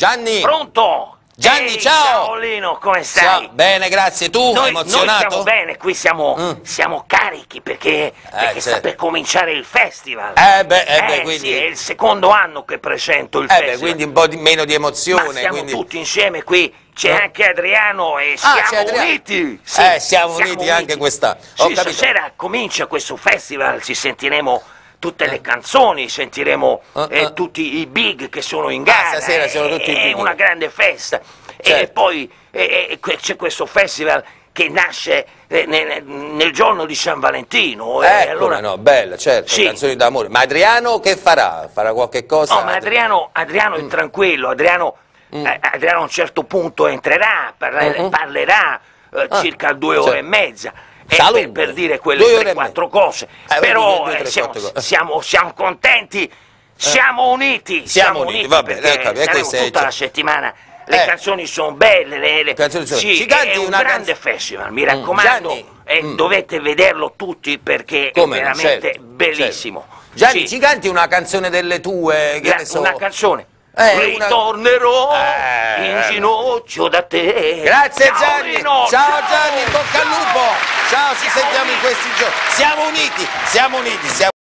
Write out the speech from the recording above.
Gianni! Pronto? Gianni, Ehi, ciao! Ciao Lino, come stai? Ciao, bene, grazie. Tu, Noi emozionato? stiamo bene, qui siamo carichi perché sta certo. per cominciare il festival. Quindi... Sì, è il secondo anno che presento il festival. quindi un po' meno di emozione. Ma siamo quindi... tutti insieme qui, c'è anche Adriano e c'è siamo Adriano. uniti. Sì, siamo uniti anche quest'anno. Ho Sì, capito. stasera comincia questo festival, ci sentiremo tutte le canzoni, sentiremo tutti i big che sono in gara. Stasera sono tutti i big. È una grande festa. Certo. E poi c'è questo festival che nasce nel giorno di San Valentino. Come no, bella, certo, Sì. canzoni d'amore. Ma Adriano che farà? Farà qualche cosa? No, ma Adriano è tranquillo, Adriano a un certo punto entrerà, parlerà circa 2 ore e mezza. Per dire quelle 3-4 cose. Però siamo contenti, siamo uniti. Siamo uniti, va bene, perché saremo tutta la settimana. Le canzoni sono belle, sì, ci canti è un una grande festival, mi raccomando, dovete vederlo tutti perché è veramente bellissimo. Gianni, Sì. ci canti una canzone delle tue? Che ne so? Una canzone. Ritornerò in ginocchio da te. Grazie Ciao, Gianni. Lino, Ciao Gianni, bocca al lupo. Ciao, ci sentiamo in questi giorni. Siamo uniti.